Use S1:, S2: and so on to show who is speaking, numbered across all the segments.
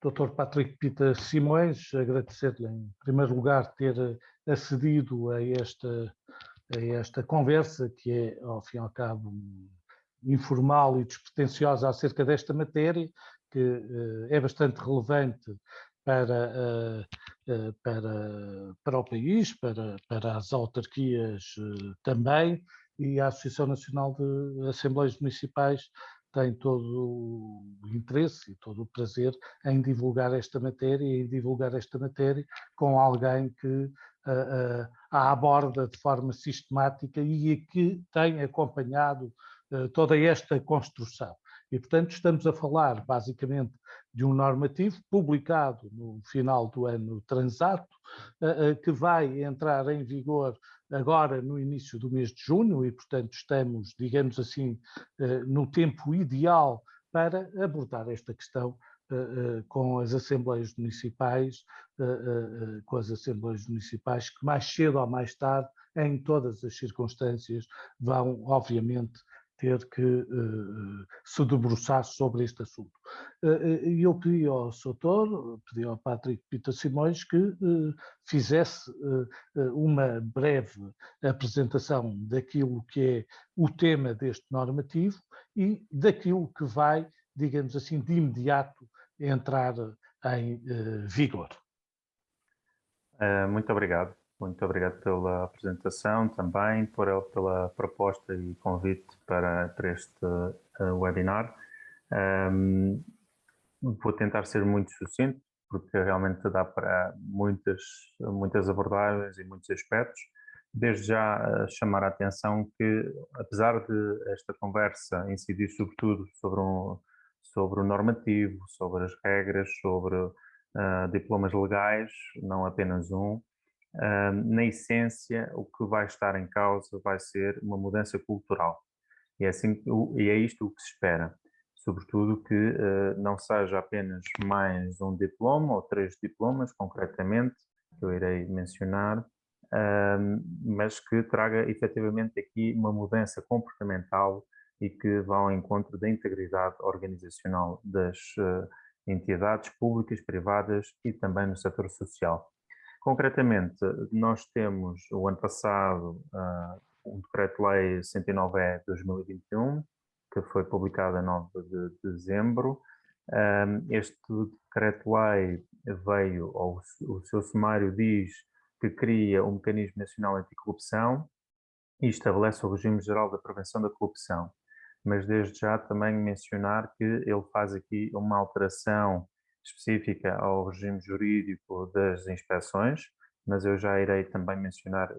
S1: Dr. Patrick Pita Simões, agradecer-lhe em primeiro lugar ter acedido a esta conversa, que é, ao fim e ao cabo, informal e despretensiosa acerca desta matéria, que é bastante relevante para o país, para as autarquias também, e a Associação Nacional de Assembleias Municipais tem todo o interesse e todo o prazer em divulgar esta matéria com alguém que a aborda de forma sistemática e que tem acompanhado toda esta construção. E, portanto, estamos a falar, basicamente, de um normativo publicado no final do ano transato, que vai entrar em vigor agora no início do mês de junho e, portanto, estamos, digamos assim, no tempo ideal para abordar esta questão com as Assembleias Municipais, que mais cedo ou mais tarde, em todas as circunstâncias, vão, obviamente, ter que se debruçar sobre este assunto. E eu pedi ao Soutor, pedi ao Patrick Pita Simões que fizesse uma breve apresentação daquilo que é o tema deste normativo e daquilo que vai, digamos assim, de imediato entrar em vigor.
S2: Muito obrigado. Muito obrigado pela apresentação também, pela proposta e convite para este webinar. Vou tentar ser muito sucinto, porque realmente dá para muitas abordagens e muitos aspectos. Desde já chamar a atenção que, apesar de esta conversa incidir sobretudo sobre o normativo, sobre as regras, sobre diplomas legais, não apenas um, na essência o que vai estar em causa vai ser uma mudança cultural. E é isto o que se espera. Sobretudo que não seja apenas mais um diploma, ou 3 diplomas, concretamente, que eu irei mencionar, mas que traga efetivamente aqui uma mudança comportamental e que vá ao encontro da integridade organizacional das entidades públicas, privadas e também no setor social. Concretamente, nós temos o ano passado o Decreto-Lei 109/2021, que foi publicado a 9 de dezembro. Este Decreto-Lei veio, ou o seu sumário diz que cria um mecanismo nacional anticorrupção e estabelece o regime geral da prevenção da corrupção. Mas desde já também mencionar que ele faz aqui uma alteração específica ao regime jurídico das inspeções, mas eu já irei também mencionar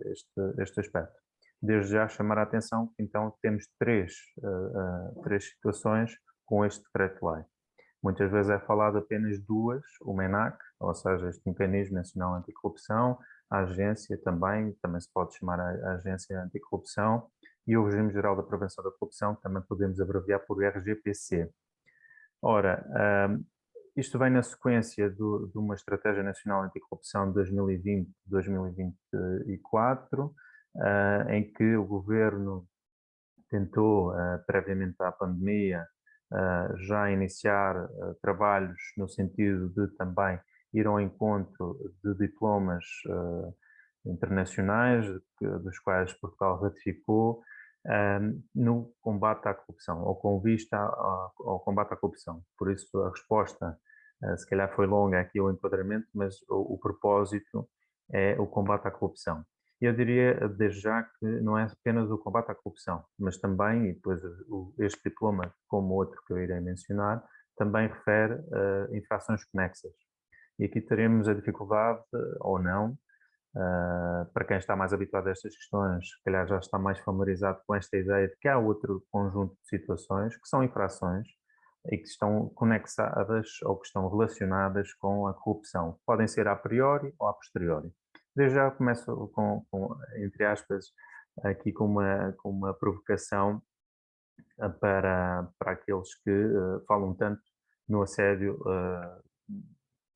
S2: este aspecto. Desde já chamar a atenção que então temos três situações com este decreto-lei. Muitas vezes é falado apenas duas, o MENAC, ou seja, este Mecanismo Nacional Anticorrupção, a agência também se pode chamar a Agência Anticorrupção, e o Regime Geral da Prevenção da Corrupção, também podemos abreviar por RGPC. Ora, isto vem na sequência de uma Estratégia Nacional Anticorrupção de 2020-2024, em que o Governo tentou, previamente à pandemia, já iniciar trabalhos no sentido de também ir ao encontro de diplomas internacionais, dos quais Portugal ratificou, no combate à corrupção, ou com vista ao combate à corrupção. Por isso a resposta, se calhar foi longa aqui o enquadramento, mas o propósito é o combate à corrupção. Eu diria desde já que não é apenas o combate à corrupção, mas também, e depois este diploma, como outro que eu irei mencionar, também refere infrações conexas. E aqui teremos a dificuldade, ou não, para quem está mais habituado a estas questões, se calhar já está mais familiarizado com esta ideia de que há outro conjunto de situações que são infrações e que estão conexadas ou que estão relacionadas com a corrupção. Podem ser a priori ou a posteriori. Desde já começo entre aspas, aqui com uma provocação para aqueles que falam tanto no assédio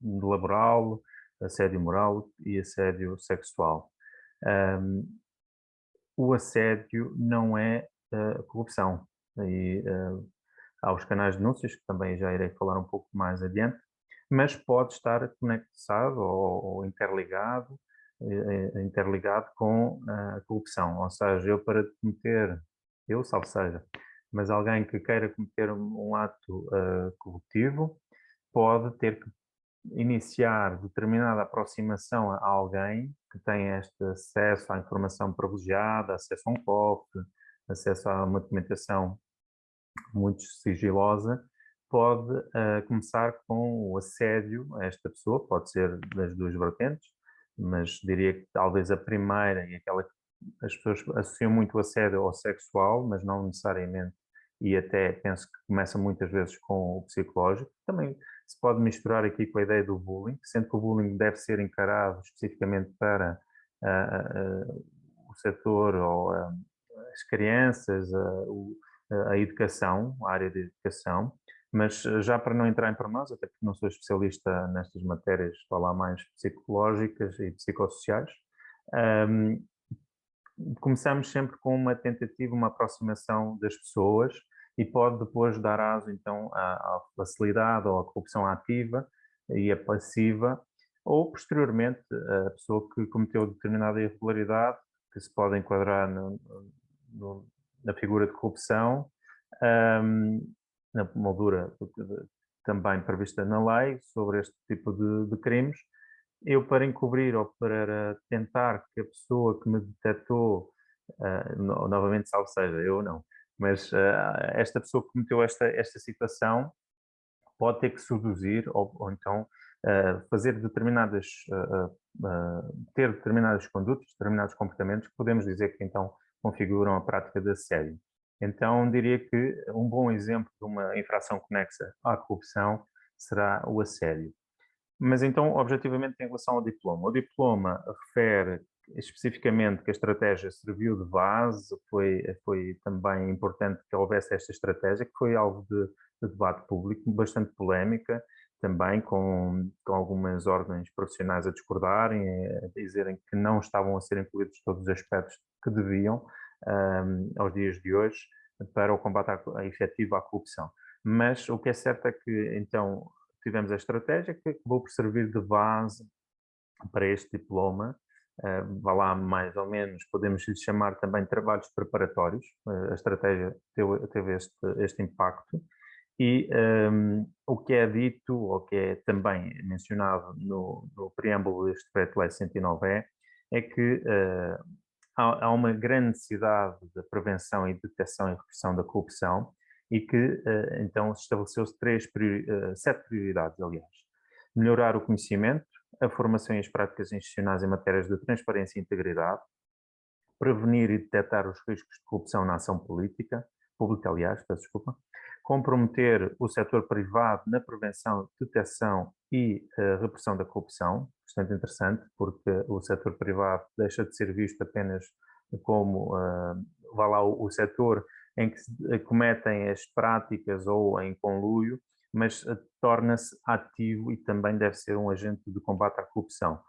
S2: laboral, assédio moral e assédio sexual. O assédio não é corrupção. E aos canais de denúncias, que também já irei falar um pouco mais adiante, mas pode estar conectado ou interligado com a corrupção. Ou seja, salvo seja, mas alguém que queira cometer um ato corruptivo pode ter que iniciar determinada aproximação a alguém que tem este acesso à informação privilegiada, acesso a um cofre, acesso a uma documentação muito sigilosa, pode começar com o assédio a esta pessoa, pode ser das duas vertentes, mas diria que talvez a primeira e aquela que as pessoas associam muito o assédio ao sexual, mas não necessariamente, e até penso que começa muitas vezes com o psicológico. Também se pode misturar aqui com a ideia do bullying, sendo que o bullying deve ser encarado especificamente para o setor ou as crianças, a educação, a área de educação, mas já para não entrar em pormenores, até porque não sou especialista nestas matérias, falar mais psicológicas e psicossociais, começamos sempre com uma tentativa, uma aproximação das pessoas e pode depois dar aso então à facilidade ou à corrupção ativa e a passiva, ou posteriormente a pessoa que cometeu determinada irregularidade, que se pode enquadrar na figura de corrupção, na moldura também prevista na lei sobre este tipo de crimes. Eu, para encobrir ou para tentar que a pessoa que me detectou, novamente, salvo seja, eu não, mas esta pessoa que cometeu esta situação pode ter que seduzir ou então fazer ter determinadas condutas, determinados comportamentos que podemos dizer que então configuram a prática de assédio. Então, diria que um bom exemplo de uma infração conexa à corrupção será o assédio. Mas então, objetivamente, em relação ao diploma. O diploma refere especificamente que a estratégia serviu de base, foi também importante que houvesse esta estratégia, que foi alvo de debate público, bastante polémica, também com algumas ordens profissionais a discordarem, a dizerem que não estavam a ser incluídos todos os aspectos que deviam, aos dias de hoje, para o combate efetivo à corrupção. Mas o que é certo é que, então, tivemos a estratégia que acabou por servir de base para este diploma. Vá lá, mais ou menos, podemos lhe chamar também trabalhos preparatórios. A estratégia teve este impacto. E o que é dito, ou que é também mencionado no preâmbulo deste decreto-lei 109 é que há uma grande necessidade de prevenção e detecção e repressão da corrupção e que, então, estabeleceu-se 7 prioridades, aliás. Melhorar o conhecimento, a formação e as práticas institucionais em matérias de transparência e integridade, prevenir e detectar os riscos de corrupção na ação pública, aliás, peço desculpa, comprometer o setor privado na prevenção, detecção e repressão da corrupção, bastante interessante, porque o setor privado deixa de ser visto apenas como, o setor em que se cometem as práticas ou em conluio, mas torna-se ativo e também deve ser um agente de combate à corrupção.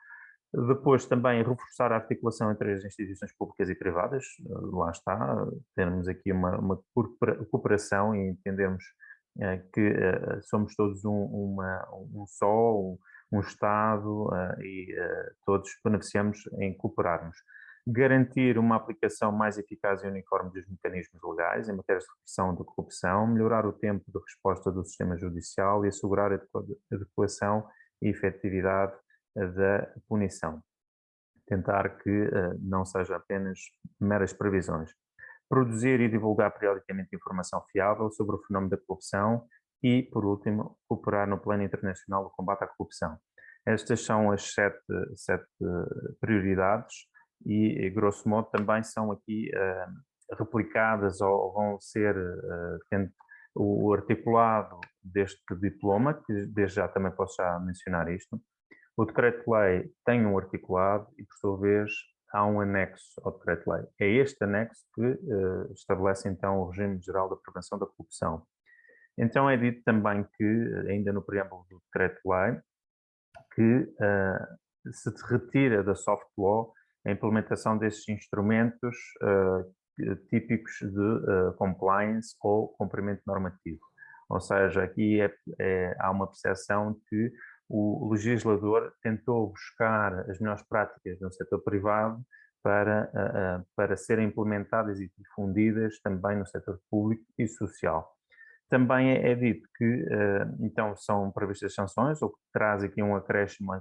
S2: Depois também reforçar a articulação entre as instituições públicas e privadas, lá está, termos aqui uma cooperação e entendermos que somos todos um só, um Estado e todos beneficiamos em cooperarmos. Garantir uma aplicação mais eficaz e uniforme dos mecanismos legais em matérias de repressão da corrupção, melhorar o tempo de resposta do sistema judicial e assegurar a adequação e efetividade da punição. Tentar que não seja apenas meras previsões. Produzir e divulgar periodicamente informação fiável sobre o fenómeno da corrupção e, por último, cooperar no plano internacional do combate à corrupção. Estas são as sete prioridades e, grosso modo, também são aqui replicadas ou vão ser tendo o articulado deste diploma, que desde já também posso já mencionar isto. O decreto-lei tem um articulado e, por sua vez, há um anexo ao decreto-lei. É este anexo que estabelece, então, o regime geral da prevenção da corrupção. Então, é dito também que, ainda no preâmbulo do decreto-lei, que se retira da soft law a implementação desses instrumentos típicos de compliance ou cumprimento normativo. Ou seja, aqui há uma percepção que o legislador tentou buscar as melhores práticas no setor privado para serem implementadas e difundidas também no setor público e social. Também é dito que, então, são previstas sanções, o que traz aqui um acréscimo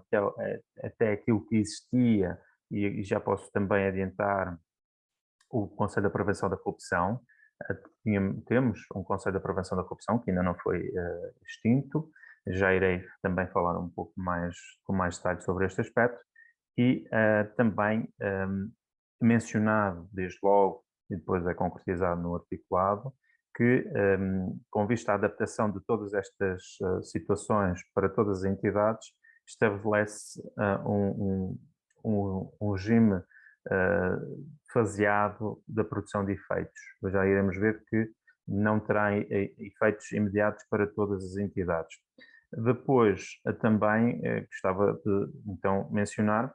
S2: até aquilo que existia, e já posso também adiantar o Conselho da Prevenção da Corrupção. Temos um Conselho da Prevenção da Corrupção que ainda não foi extinto, já irei também falar um pouco mais, com mais detalhes sobre este aspecto, e também mencionado desde logo, e depois é concretizado no articulado, que, com vista à adaptação de todas estas situações para todas as entidades, estabelece um regime faseado da produção de efeitos. Já iremos ver que não terá efeitos imediatos para todas as entidades. Depois, também gostava de então mencionar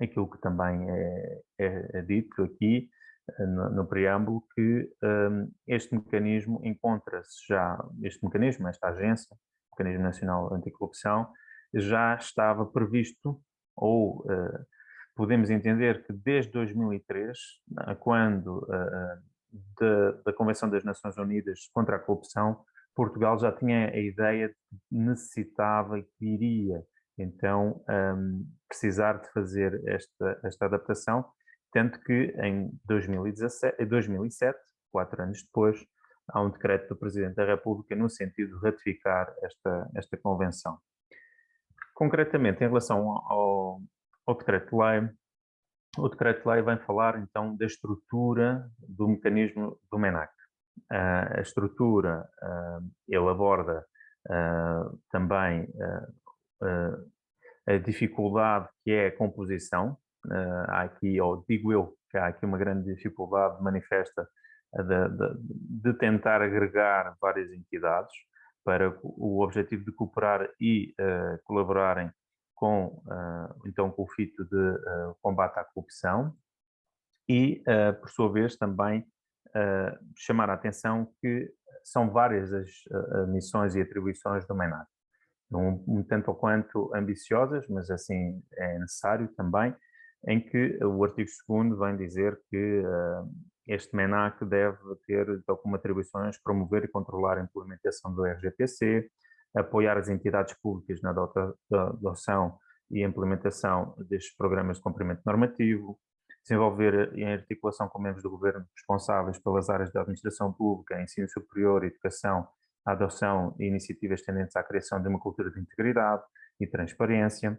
S2: aquilo que também é dito aqui no preâmbulo, que este mecanismo encontra-se já, esta agência, o Mecanismo Nacional Anticorrupção, já estava previsto, ou podemos entender que desde 2003, quando da Convenção das Nações Unidas contra a Corrupção, Portugal já tinha a ideia de que necessitava e que iria então precisar de fazer esta adaptação, tanto que em 2007, 4 anos depois, há um decreto do Presidente da República no sentido de ratificar esta convenção. Concretamente, em relação ao decreto-lei, o decreto-lei vai falar então da estrutura do mecanismo do MENAC. A estrutura, ele aborda também a dificuldade que é a composição. Há aqui, ou digo eu, que há aqui uma grande dificuldade manifesta de tentar agregar várias entidades para o objetivo de cooperar e colaborarem então, com o fito de combate à corrupção e, por sua vez, também chamar a atenção que são várias as missões e atribuições do MENAC. Um tanto ou quanto ambiciosas, mas assim é necessário também, em que o artigo 2º vem dizer que este MENAC deve ter então, como atribuições promover e controlar a implementação do RGPC, apoiar as entidades públicas na adoção e implementação destes programas de cumprimento normativo, desenvolver em articulação com membros do governo responsáveis pelas áreas da administração pública, ensino superior e educação, a adoção de iniciativas tendentes à criação de uma cultura de integridade e transparência,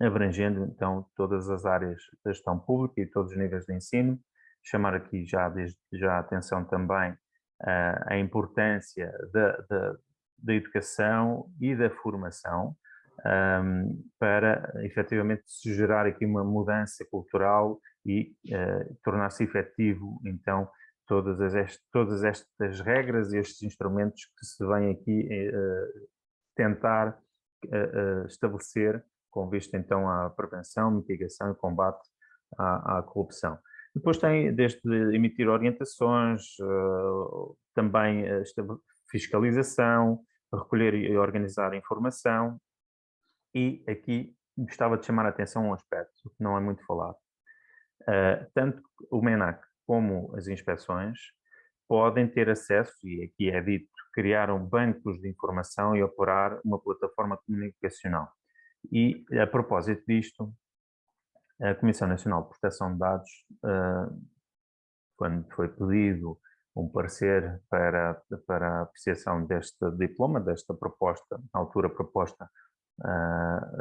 S2: abrangendo então todas as áreas da gestão pública e todos os níveis de ensino. Chamar aqui desde já a atenção também à importância da educação e da formação, para efetivamente se gerar aqui uma mudança cultural e tornar-se efetivo então todas estas regras e estes instrumentos que se vêm aqui tentar estabelecer com vista então à prevenção, mitigação e combate à corrupção. Depois tem desde emitir orientações, também fiscalização, recolher e organizar informação, e aqui gostava de chamar a atenção um aspecto que não é muito falado. Tanto o MENAC como as inspeções podem ter acesso, e aqui é dito, criaram bancos de informação e operar uma plataforma comunicacional. E, a propósito disto, a Comissão Nacional de Proteção de Dados, quando foi pedido um parecer para a apreciação deste diploma, desta proposta, na altura proposta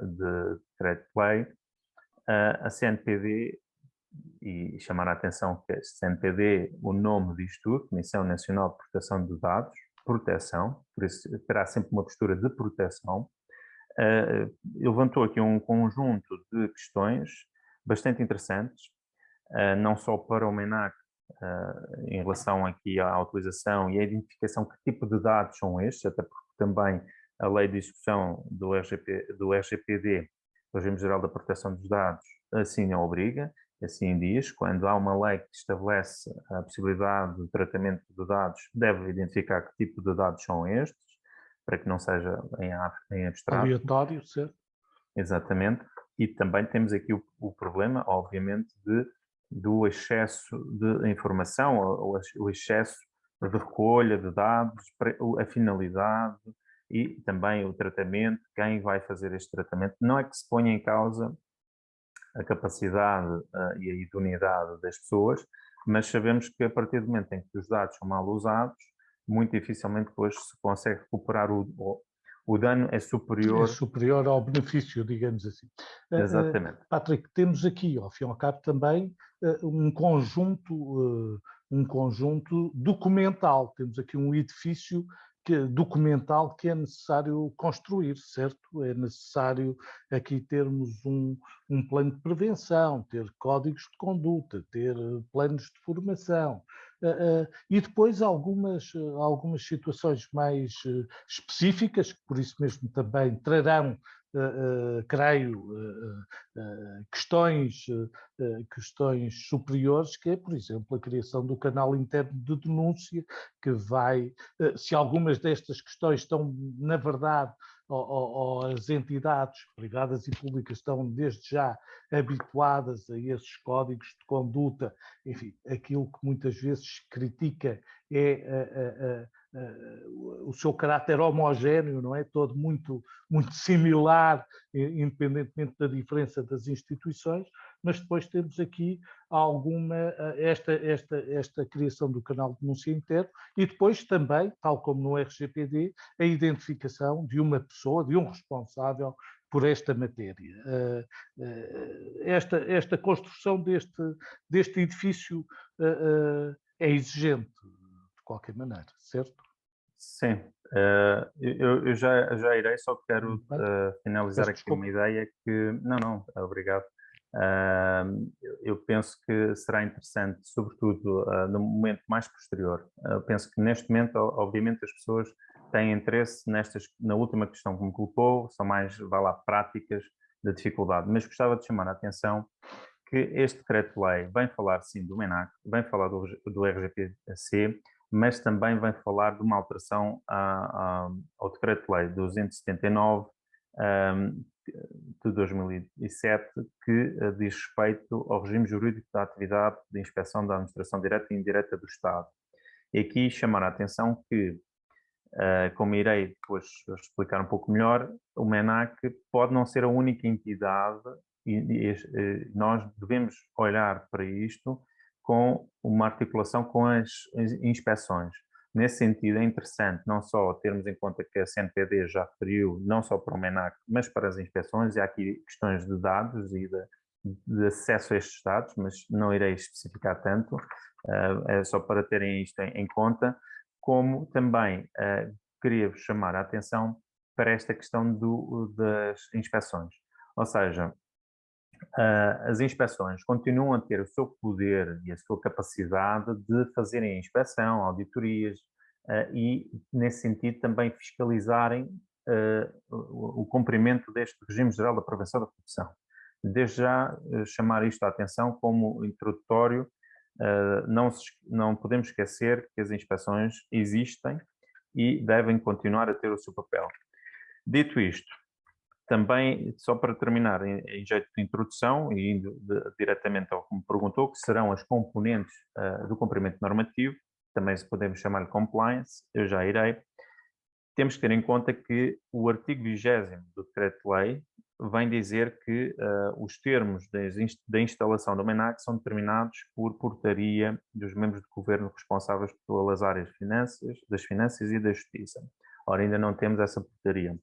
S2: de decreto-lei, a CNPD, e chamar a atenção que a CNPD, o nome diz tudo, Comissão Nacional de Proteção de Dados, proteção, por isso terá sempre uma postura de proteção, levantou aqui um conjunto de questões bastante interessantes, não só para o MENAC, em relação aqui à utilização e à identificação que tipo de dados são estes, até porque também a lei de execução do RGPD, do Regime Geral da Proteção dos Dados, assim a obriga, assim diz, quando há uma lei que estabelece a possibilidade de tratamento de dados, deve identificar que tipo de dados são estes, para que não seja em abstrato.
S1: Aleatório, certo?
S2: Exatamente. E também temos aqui o problema, obviamente, do excesso de informação, o excesso de recolha de dados, a finalidade e também o tratamento, quem vai fazer este tratamento. Não é que se ponha em causa a capacidade e a idoneidade das pessoas, mas sabemos que a partir do momento em que os dados são mal usados, muito dificilmente depois se consegue recuperar o dano é
S1: É
S2: superior.
S1: superior ao benefício, digamos assim.
S2: Exatamente.
S1: Patrick, temos aqui, ao fim e ao cabo, também um conjunto documental. Temos aqui um edifício documental que é necessário construir, certo? É necessário aqui termos um plano de prevenção, ter códigos de conduta, ter planos de formação. E depois algumas situações mais específicas, que por isso mesmo também trarão, creio, questões superiores, que é, por exemplo, a criação do canal interno de denúncia, que vai, se algumas destas questões estão, na verdade, ou as entidades privadas e públicas estão desde já habituadas a esses códigos de conduta, enfim, aquilo que muitas vezes critica é o seu caráter homogéneo, não é? Todo muito similar, independentemente da diferença das instituições, mas depois temos aqui esta criação do canal de denúncia interno e depois também, tal como no RGPD, a identificação de uma pessoa, de um responsável por esta matéria. Esta construção deste edifício é exigente, de qualquer maneira, certo?
S2: Sim, eu já irei, só quero finalizar
S1: Peço
S2: aqui uma
S1: desculpa.
S2: ideia que... Não, obrigado. Eu penso que será interessante, sobretudo no momento mais posterior. Penso que neste momento, obviamente, as pessoas têm interesse na última questão que me colocou, são mais, vá lá, práticas da dificuldade, mas gostava de chamar a atenção que este decreto-lei vem falar, sim, do MENAC, vem falar do RGPC, mas também vem falar de uma alteração ao decreto-lei 279 de 2007, que diz respeito ao regime jurídico da atividade de inspeção da administração direta e indireta do Estado. E aqui chamar a atenção que, como irei depois explicar um pouco melhor, o MENAC pode não ser a única entidade e nós devemos olhar para isto com uma articulação com as inspeções. Nesse sentido, é interessante não só termos em conta que a CNPD já referiu, não só para o MENAC, mas para as inspeções, e há aqui questões de dados e de acesso a estes dados, mas não irei especificar tanto, é só para terem isto em conta, como também queria-vos chamar a atenção para esta questão das inspeções. Ou seja, as inspeções continuam a ter o seu poder e a sua capacidade de fazerem inspeção, auditorias e, nesse sentido, também fiscalizarem o cumprimento deste regime geral da prevenção da corrupção. Desde já, chamar isto à atenção como introdutório, não podemos esquecer que as inspeções existem e devem continuar a ter o seu papel. Dito isto, também, só para terminar, em jeito de introdução, e indo diretamente ao que me perguntou, que serão as componentes do cumprimento normativo, também se podemos chamar de compliance, eu já irei. Temos que ter em conta que o artigo 20º do Decreto-Lei vem dizer que os termos da instalação do MENAC são determinados por portaria dos membros do Governo responsáveis pelas áreas das finanças e da justiça. Ora, ainda não temos essa portaria.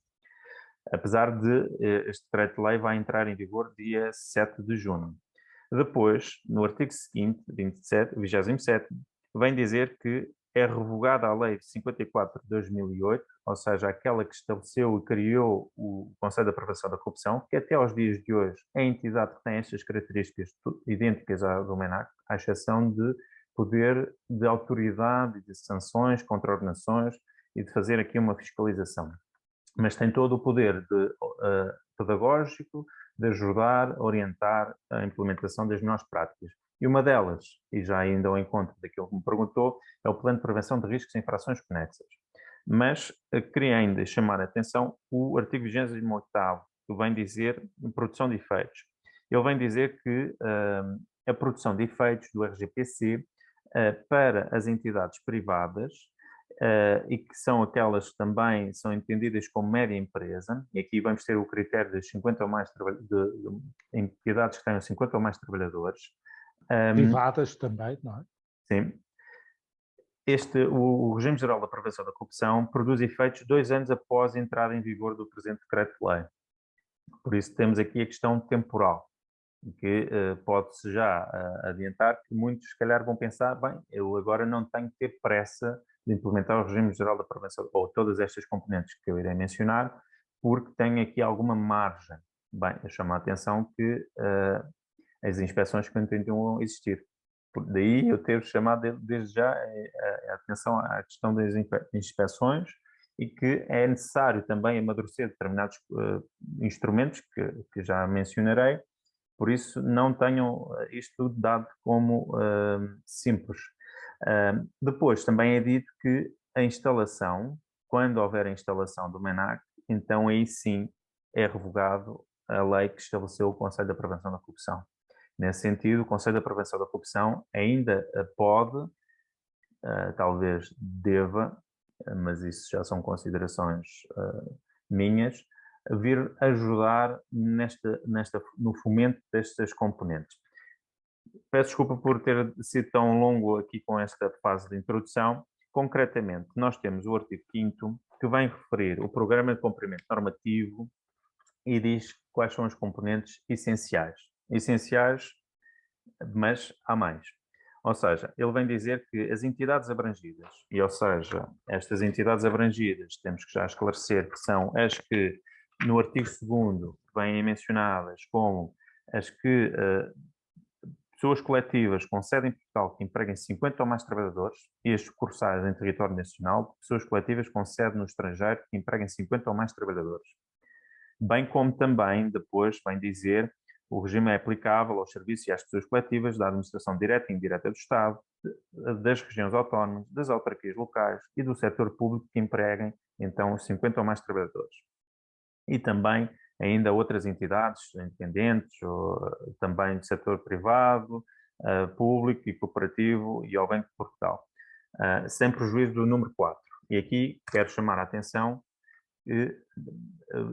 S2: Apesar de este decreto-lei vai entrar em vigor dia 7 de junho. Depois, no artigo seguinte, 27, vem dizer que é revogada a Lei 54 de 2008, ou seja, aquela que estabeleceu e criou o Conselho da Prevenção da Corrupção, que até aos dias de hoje é a entidade que tem estas características idênticas à do MENAC, à exceção de poder de autoridade e de sanções contra ordenações e de fazer aqui uma fiscalização. Mas tem todo o poder de pedagógico, de ajudar a orientar a implementação das melhores práticas. E uma delas, e já ainda ao encontro daquilo que me perguntou, é o Plano de Prevenção de Riscos em Infrações Conexas. Mas queria ainda chamar a atenção o artigo 28º, que vem dizer produção de efeitos. Ele vem dizer que a produção de efeitos do RGPC para as entidades privadas e que são aquelas que também são entendidas como média empresa, e aqui vamos ter o critério das 50 ou mais de entidades que tenham 50 ou mais trabalhadores.
S1: Privadas também, não é?
S2: Sim. O Regime Geral da Prevenção da Corrupção produz efeitos 2 anos após a entrada em vigor do presente decreto-lei. Por isso temos aqui a questão temporal, que pode-se já adiantar que muitos, se calhar, vão pensar, bem, eu agora não tenho que ter pressa de implementar o Regime Geral da Prevenção, ou todas estas componentes que eu irei mencionar, porque tenho aqui alguma margem. Bem, eu chamo a atenção que as inspeções continuam a existir. Daí eu ter chamado desde já a atenção à questão das inspeções e que é necessário também amadurecer determinados instrumentos que já mencionarei, por isso não tenham isto tudo dado como simples. Depois também é dito que a instalação, quando houver a instalação do MENAC, então aí sim é revogado a lei que estabeleceu o Conselho da Prevenção da Corrupção. Nesse sentido, o Conselho da Prevenção da Corrupção ainda pode, talvez deva, mas isso já são considerações minhas, vir ajudar no fomento destas componentes. Peço desculpa por ter sido tão longo aqui com esta fase de introdução. Concretamente, nós temos o artigo 5º, que vem referir o Programa de Cumprimento Normativo e diz quais são os componentes essenciais. Essenciais, mas há mais. Ou seja, ele vem dizer que as entidades abrangidas, e ou seja, estas entidades abrangidas, temos que já esclarecer que são as que no artigo 2º vêm mencionadas como as que pessoas coletivas com sede em Portugal que empreguem 50 ou mais trabalhadores e as sucursais em território nacional, pessoas coletivas com sede no estrangeiro que empreguem 50 ou mais trabalhadores. Bem como também, depois, vem dizer o regime é aplicável aos serviços e às pessoas coletivas da administração direta e indireta do Estado, das regiões autónomas, das autarquias locais e do setor público que empreguem, então, 50 ou mais trabalhadores. E também ainda outras entidades independentes, ou também do setor privado, público e cooperativo e ao Banco de Portugal, sem prejuízo do número 4. E aqui quero chamar a atenção que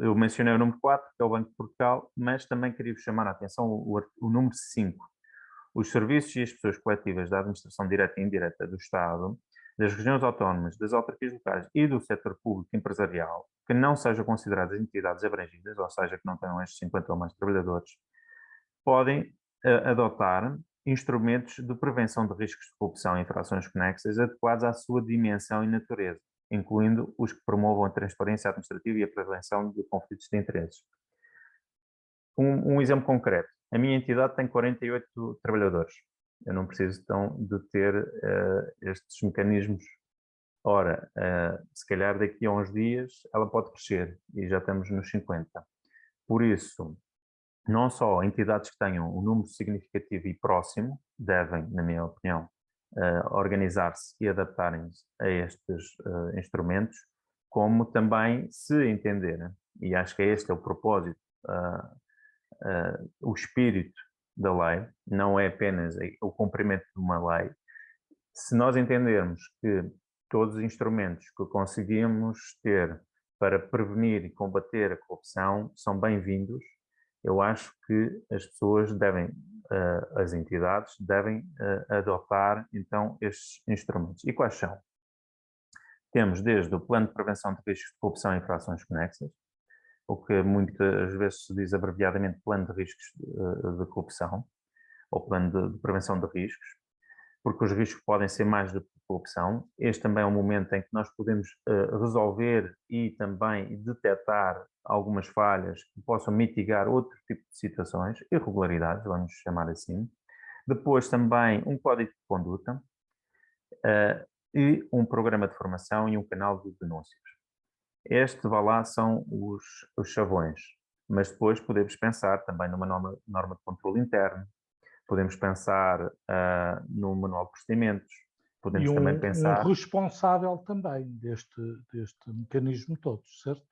S2: eu mencionei o número 4, que é o Banco de Portugal, mas também queria chamar a atenção o número 5. Os serviços e as pessoas coletivas da administração direta e indireta do Estado, das regiões autónomas, das autarquias locais e do setor público empresarial, que não sejam consideradas entidades abrangidas, ou seja, que não tenham estes 50 ou mais trabalhadores, podem adotar instrumentos de prevenção de riscos de corrupção e infrações conexas adequados à sua dimensão e natureza, incluindo os que promovam a transparência administrativa e a prevenção de conflitos de interesses. Um exemplo concreto. A minha entidade tem 48 trabalhadores. Eu não preciso, então, de ter estes mecanismos. Ora, se calhar daqui a uns dias ela pode crescer e já estamos nos 50. Por isso, não só entidades que tenham um número significativo e próximo devem, na minha opinião, organizar-se e adaptarem-se a estes instrumentos, como também se entenderem, e acho que este é o propósito, o espírito da lei, não é apenas o cumprimento de uma lei. Se nós entendermos que todos os instrumentos que conseguimos ter para prevenir e combater a corrupção são bem-vindos, eu acho que as pessoas devem, as entidades devem adotar então estes instrumentos. E quais são? Temos desde o Plano de Prevenção de Riscos de Corrupção e Infrações Conexas, o que muitas vezes se diz abreviadamente Plano de Riscos de Corrupção, ou Plano de Prevenção de Riscos, porque os riscos podem ser mais do que corrupção. Este também é um momento em que nós podemos resolver e também detectar algumas falhas que possam mitigar outro tipo de situações, irregularidades, vamos chamar assim. Depois também um código de conduta e um programa de formação e um canal de denúncias. Vá lá, são os chavões. Mas depois podemos pensar também numa norma de controle interno, podemos pensar no manual de procedimentos,
S1: E
S2: podemos também
S1: um
S2: pensar.
S1: responsável também deste mecanismo todo, certo?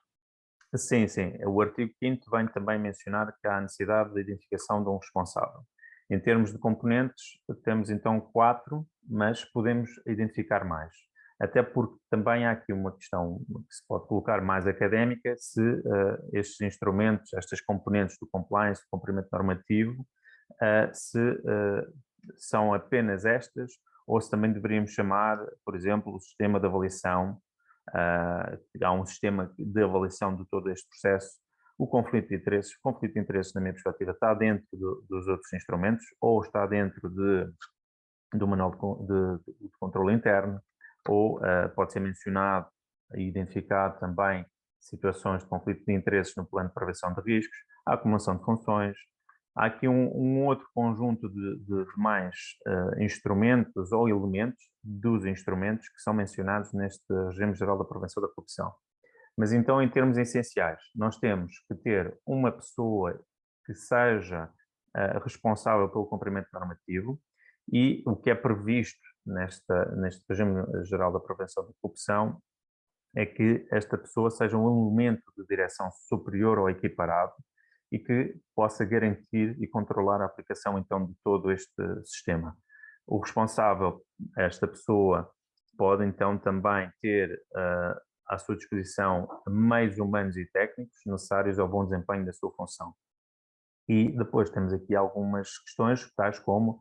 S2: Sim, sim. O artigo 5º vem também mencionar que há necessidade de identificação de um responsável. Em termos de componentes, temos então 4, mas podemos identificar mais. Até porque também há aqui uma questão que se pode colocar mais académica, se estes instrumentos, estas componentes do compliance, do cumprimento normativo, se são apenas estas, ou se também deveríamos chamar, por exemplo, o sistema de avaliação. Há um sistema de avaliação de todo este processo. O conflito de interesses, na minha perspectiva, está dentro dos outros instrumentos, ou está dentro do manual de controle interno, ou pode ser mencionado e identificado também situações de conflito de interesses no plano de prevenção de riscos, a acumulação de funções. Há aqui um outro conjunto de mais instrumentos ou elementos dos instrumentos que são mencionados neste regime geral da prevenção da corrupção. Mas então, em termos essenciais, nós temos que ter uma pessoa que seja responsável pelo cumprimento normativo, e o que é previsto neste regime geral da prevenção da corrupção é que esta pessoa seja um elemento de direção superior ou equiparado e que possa garantir e controlar a aplicação então de todo este sistema. O responsável, esta pessoa, pode então também ter à sua disposição meios humanos e técnicos necessários ao bom desempenho da sua função. E depois temos aqui algumas questões, tais como,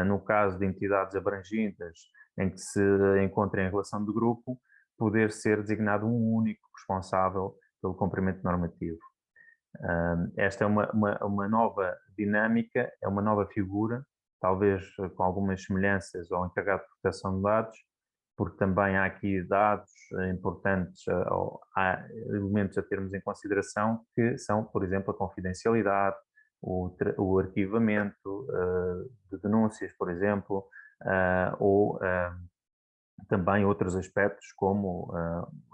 S2: no caso de entidades abrangidas em que se encontra em relação de grupo, poder ser designado um único responsável pelo cumprimento normativo. Esta é uma nova dinâmica, é uma nova figura, talvez com algumas semelhanças ao encarregado de proteção de dados, porque também há aqui dados importantes, há elementos a termos em consideração que são, por exemplo, a confidencialidade, o arquivamento de denúncias, por exemplo, ou também outros aspectos como,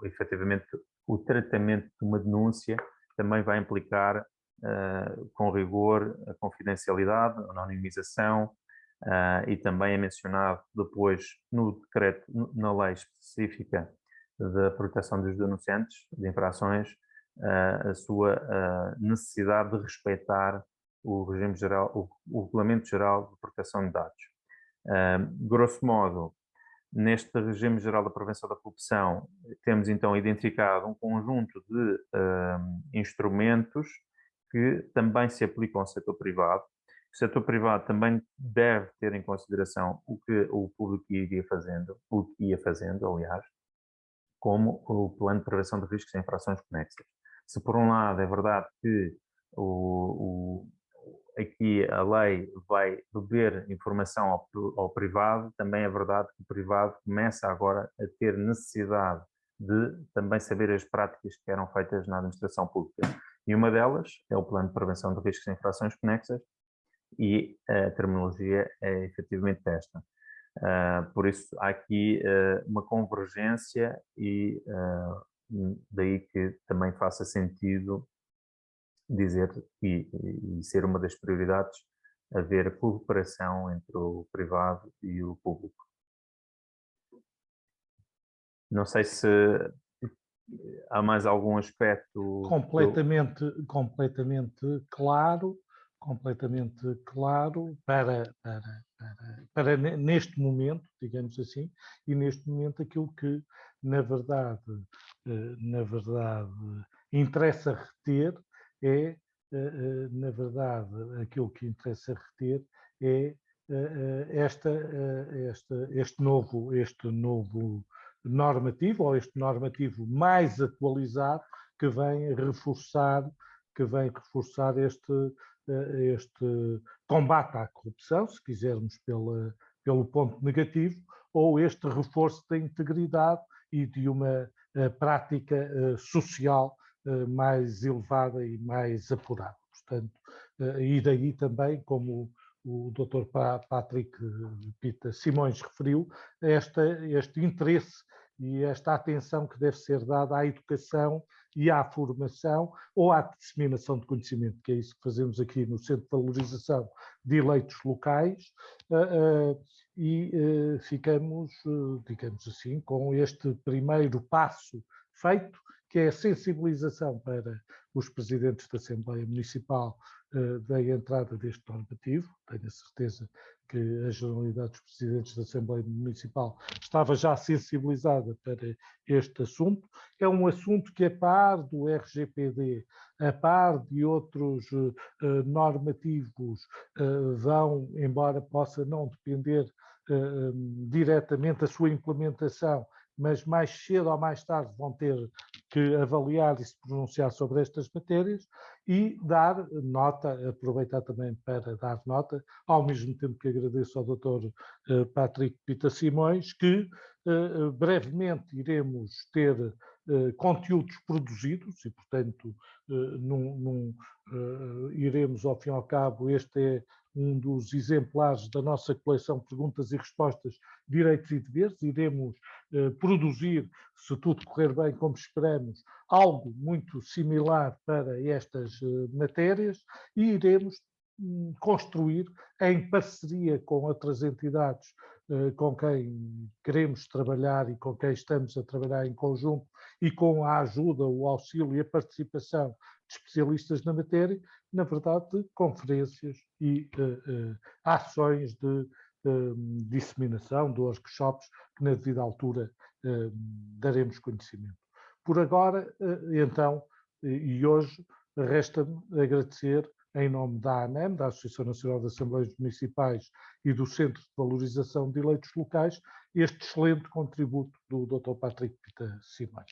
S2: efetivamente, o tratamento de uma denúncia também vai implicar, com rigor, a confidencialidade, a anonimização, e também é mencionado depois no decreto, na lei específica da proteção dos denunciantes de infrações, a sua necessidade de respeitar o regime geral, o Regulamento Geral de Proteção de Dados. Grosso modo, neste regime geral da prevenção da corrupção, temos então identificado um conjunto de instrumentos que também se aplicam ao setor privado. O setor privado também deve ter em consideração o que o público ia fazendo, aliás, como o plano de prevenção de riscos e infrações conexas. Se por um lado é verdade que aqui a lei vai beber informação ao privado, também é verdade que o privado começa agora a ter necessidade de também saber as práticas que eram feitas na administração pública. E uma delas é o plano de prevenção de riscos e infrações conexas, e a terminologia é efetivamente esta. Por isso, há aqui uma convergência e daí que também faça sentido dizer e ser uma das prioridades haver cooperação entre o privado e o público. Não sei se há mais algum aspecto
S1: completamente claro para neste momento, digamos assim, e neste momento aquilo que na verdade interessa reter é, na verdade, aquilo que interessa reter é este novo normativo, ou este normativo mais atualizado, que vem reforçar este combate à corrupção, se quisermos pelo ponto negativo, ou este reforço da integridade e de uma prática social mais elevada e mais apurada. Portanto, e daí também, como o Dr. Patrick Pita Simões referiu, este interesse e esta atenção que deve ser dada à educação e à formação ou à disseminação de conhecimento, que é isso que fazemos aqui no Centro de Valorização de Eleitos Locais, e ficamos, digamos assim, com este primeiro passo feito, que é a sensibilização para os presidentes da Assembleia Municipal da entrada deste normativo. Tenho a certeza que a Generalidade dos Presidentes da Assembleia Municipal estava já sensibilizada para este assunto. É um assunto que, a par do RGPD, a par de outros normativos, vão, embora possa não depender diretamente da sua implementação, mas mais cedo ou mais tarde vão ter que avaliar e se pronunciar sobre estas matérias e dar nota, aproveitar também para dar nota, ao mesmo tempo que agradeço ao Dr. Patrick Pita Simões, que brevemente iremos ter conteúdos produzidos e, portanto, iremos, ao fim e ao cabo, este é um dos exemplares da nossa coleção Perguntas e Respostas, Direitos e Deveres. Iremos produzir, se tudo correr bem como esperamos, algo muito similar para estas matérias e iremos construir, em parceria com outras entidades com quem queremos trabalhar e com quem estamos a trabalhar em conjunto e com a ajuda, o auxílio e a participação de especialistas na matéria, na verdade, de conferências e ações de disseminação, de workshops, que na devida altura daremos conhecimento. Por agora, então, e hoje, resta-me agradecer, em nome da ANEM, da Associação Nacional de Assembleias Municipais e do Centro de Valorização de Eleitos Locais, este excelente contributo do Dr. Patrick Pita Simões.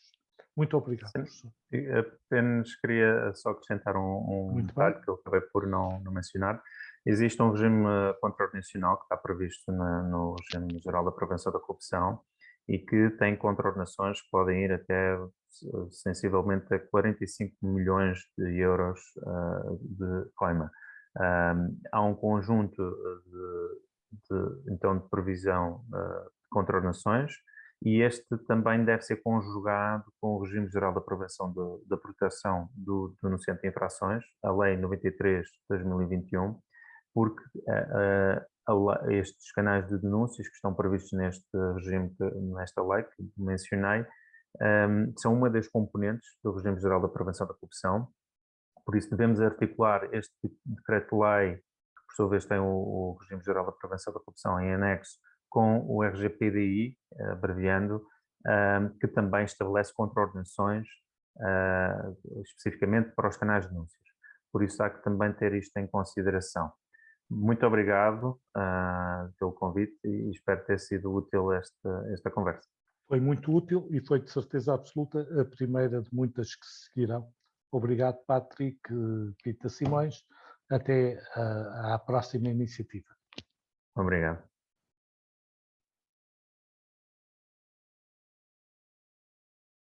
S1: Muito obrigado, professor.
S2: Apenas queria só acrescentar um detalhe que eu acabei por não mencionar. Existe um regime contraordenacional que está previsto no Regime Geral da Prevenção da Corrupção e que tem contraordenações que podem ir até sensivelmente a 45 milhões de euros de coima. Há um conjunto então, de previsão de contraordenações e este também deve ser conjugado com o Regime Geral da Prevenção da Proteção do Denunciante de Infrações, a Lei 93 de 2021, porque estes canais de denúncias que estão previstos neste regime, nesta lei que mencionei, são uma das componentes do Regime Geral da Prevenção da Corrupção. Por isso devemos articular este decreto-lei, que por sua vez tem o Regime Geral da Prevenção da Corrupção em anexo, com o RGPDI, abreviando, que também estabelece contraordenações especificamente para os canais de denúncias. Por isso há que também ter isto em consideração. Muito obrigado pelo convite e espero ter sido útil esta conversa.
S1: Foi muito útil e foi de certeza absoluta a primeira de muitas que se seguirão. Obrigado, Patrick Pita Simões. Até à próxima iniciativa.
S2: Obrigado.